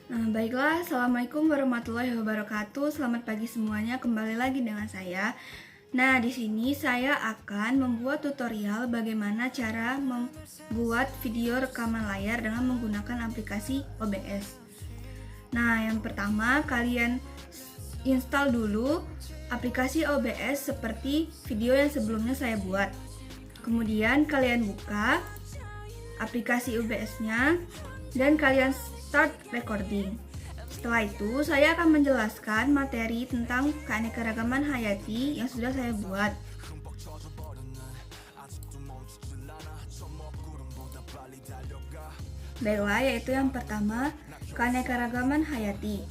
Baiklah, Assalamualaikum warahmatullahi wabarakatuh. Selamat pagi semuanya, kembali lagi dengan saya. Nah, di sini saya akan membuat tutorial bagaimana cara membuat video rekaman layar dengan menggunakan aplikasi OBS. Nah, yang pertama kalian install dulu aplikasi OBS seperti video yang sebelumnya saya buat. Kemudian kalian buka aplikasi OBS-nya dan kalian start recording. Setelah itu, saya akan menjelaskan materi tentang keanekaragaman hayati yang sudah saya buat. Baiklah, yaitu yang pertama, keanekaragaman hayati.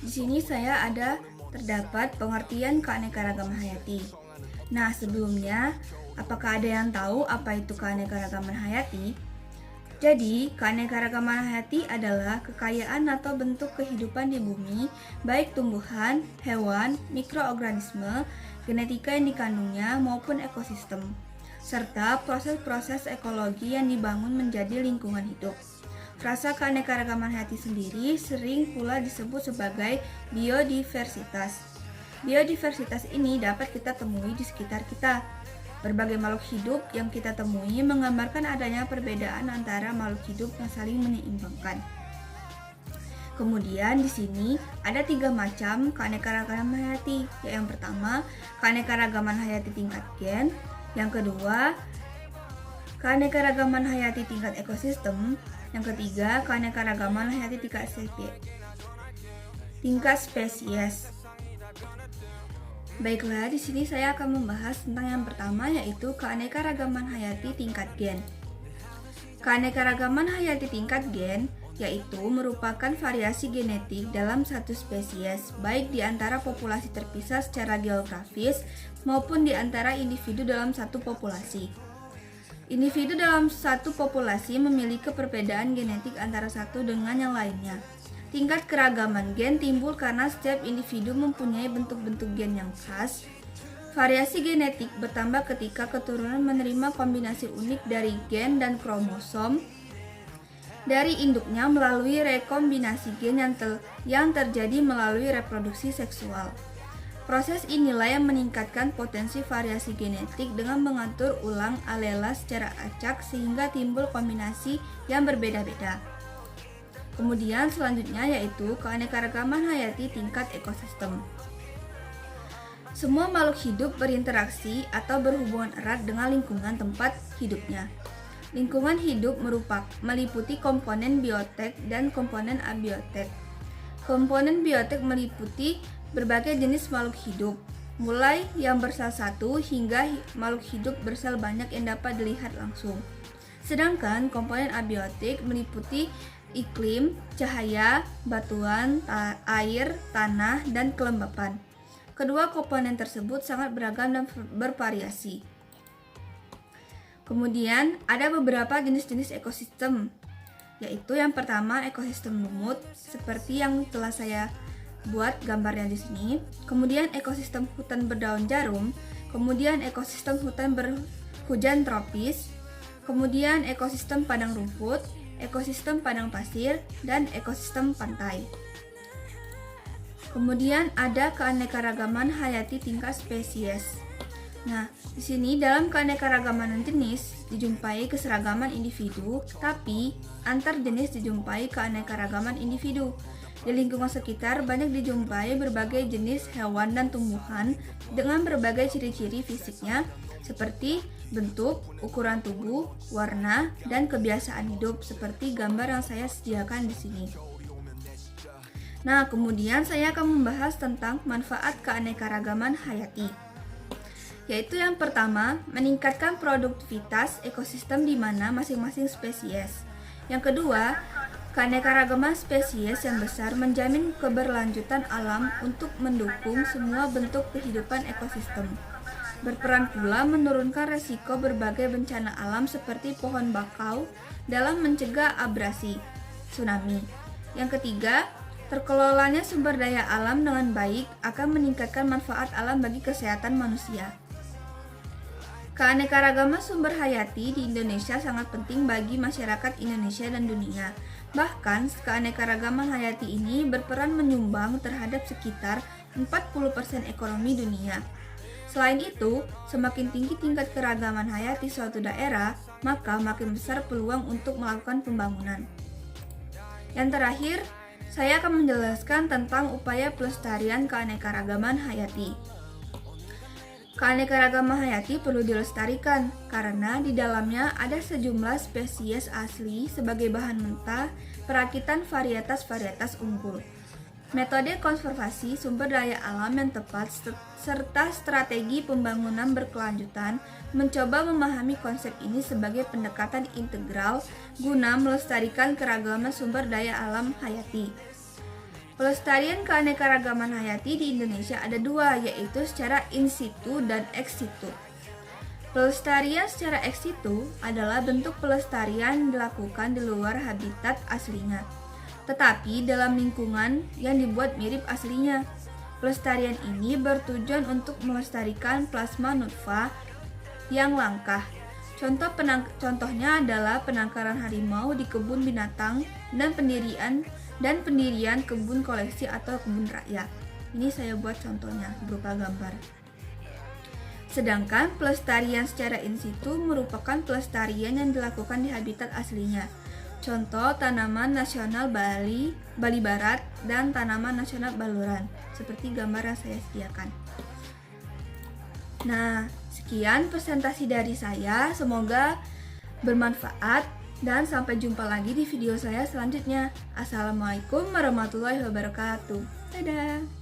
Di sini saya terdapat pengertian keanekaragaman hayati. Nah, sebelumnya, apakah ada yang tahu apa itu keanekaragaman hayati? Jadi, keanekaragaman hayati adalah kekayaan atau bentuk kehidupan di bumi, baik tumbuhan, hewan, mikroorganisme, genetika yang dikandungnya, maupun ekosistem, serta proses-proses ekologi yang dibangun menjadi lingkungan hidup. Frasa keanekaragaman hayati sendiri sering pula disebut sebagai biodiversitas. Biodiversitas ini dapat kita temui di sekitar kita. Berbagai makhluk hidup yang kita temui menggambarkan adanya perbedaan antara makhluk hidup yang saling menyeimbangkan. Kemudian di sini ada 3 macam keanekaragaman hayati. Yang pertama, keanekaragaman hayati tingkat gen. Yang kedua, keanekaragaman hayati tingkat ekosistem. Yang ketiga, keanekaragaman hayati tingkat spesies. Baiklah, di sini saya akan membahas tentang yang pertama, yaitu keanekaragaman hayati tingkat gen. Keanekaragaman hayati tingkat gen yaitu merupakan variasi genetik dalam satu spesies, baik di antara populasi terpisah secara geografis maupun di antara individu dalam satu populasi. Individu dalam satu populasi memiliki perbedaan genetik antara satu dengan yang lainnya. Tingkat keragaman gen timbul karena setiap individu mempunyai bentuk-bentuk gen yang khas. Variasi genetik bertambah ketika keturunan menerima kombinasi unik dari gen dan kromosom dari induknya melalui rekombinasi gen yang terjadi melalui reproduksi seksual. Proses inilah yang meningkatkan potensi variasi genetik dengan mengatur ulang alela secara acak sehingga timbul kombinasi yang berbeda-beda. Kemudian selanjutnya yaitu keanekaragaman hayati tingkat ekosistem. Semua makhluk hidup berinteraksi atau berhubungan erat dengan lingkungan tempat hidupnya. Lingkungan hidup meliputi komponen biotek dan komponen abiotek. Komponen biotek meliputi berbagai jenis makhluk hidup, mulai yang bersel satu hingga makhluk hidup bersel banyak yang dapat dilihat langsung. Sedangkan komponen abiotik meliputi iklim, cahaya, batuan, air, tanah, dan kelembapan. Kedua komponen tersebut sangat beragam dan bervariasi. Kemudian ada beberapa jenis-jenis ekosistem, yaitu yang pertama ekosistem lumut seperti yang telah saya buat gambarnya di sini. Kemudian ekosistem hutan berdaun jarum, kemudian ekosistem hutan berhujan tropis, kemudian ekosistem padang rumput, ekosistem padang pasir, dan ekosistem pantai. Kemudian ada keanekaragaman hayati tingkat spesies. Nah, di sini dalam keanekaragaman jenis dijumpai keseragaman individu, tapi antar jenis dijumpai keanekaragaman individu. Di lingkungan sekitar banyak dijumpai berbagai jenis hewan dan tumbuhan dengan berbagai ciri-ciri fisiknya seperti bentuk, ukuran tubuh, warna, dan kebiasaan hidup seperti gambar yang saya sediakan di sini. Nah, kemudian saya akan membahas tentang manfaat keanekaragaman hayati. Yaitu yang pertama, meningkatkan produktivitas ekosistem di mana masing-masing spesies. Yang kedua, keanekaragaman spesies yang besar menjamin keberlanjutan alam untuk mendukung semua bentuk kehidupan ekosistem. Berperan pula menurunkan resiko berbagai bencana alam seperti pohon bakau dalam mencegah abrasi, tsunami. Yang ketiga, terkelolanya sumber daya alam dengan baik akan meningkatkan manfaat alam bagi kesehatan manusia. Keanekaragaman sumber hayati di Indonesia sangat penting bagi masyarakat Indonesia dan dunia. Bahkan, keanekaragaman hayati ini berperan menyumbang terhadap sekitar 40% ekonomi dunia. Selain itu, semakin tinggi tingkat keragaman hayati suatu daerah, maka makin besar peluang untuk melakukan pembangunan. Yang terakhir, saya akan menjelaskan tentang upaya pelestarian keanekaragaman hayati. Keanekaragaman hayati perlu dilestarikan karena di dalamnya ada sejumlah spesies asli sebagai bahan mentah perakitan varietas-varietas unggul. Metode konservasi sumber daya alam yang tepat serta strategi pembangunan berkelanjutan mencoba memahami konsep ini sebagai pendekatan integral guna melestarikan keragaman sumber daya alam hayati. Pelestarian keanekaragaman hayati di Indonesia ada dua, yaitu secara in situ dan ex situ. Pelestarian secara ex situ adalah bentuk pelestarian yang dilakukan di luar habitat aslinya, tetapi dalam lingkungan yang dibuat mirip aslinya. Pelestarian ini bertujuan untuk melestarikan plasma nutfah yang langka. Contohnya adalah penangkaran harimau di kebun binatang dan pendirian kebun koleksi atau kebun raya. Ini saya buat contohnya berupa gambar. Sedangkan pelestarian secara in situ merupakan pelestarian yang dilakukan di habitat aslinya. Contoh tanaman nasional Bali Barat, dan tanaman nasional Baluran, seperti gambar yang saya sediakan. Nah, sekian presentasi dari saya, semoga bermanfaat dan sampai jumpa lagi di video saya selanjutnya. Assalamualaikum warahmatullahi wabarakatuh. Dadah.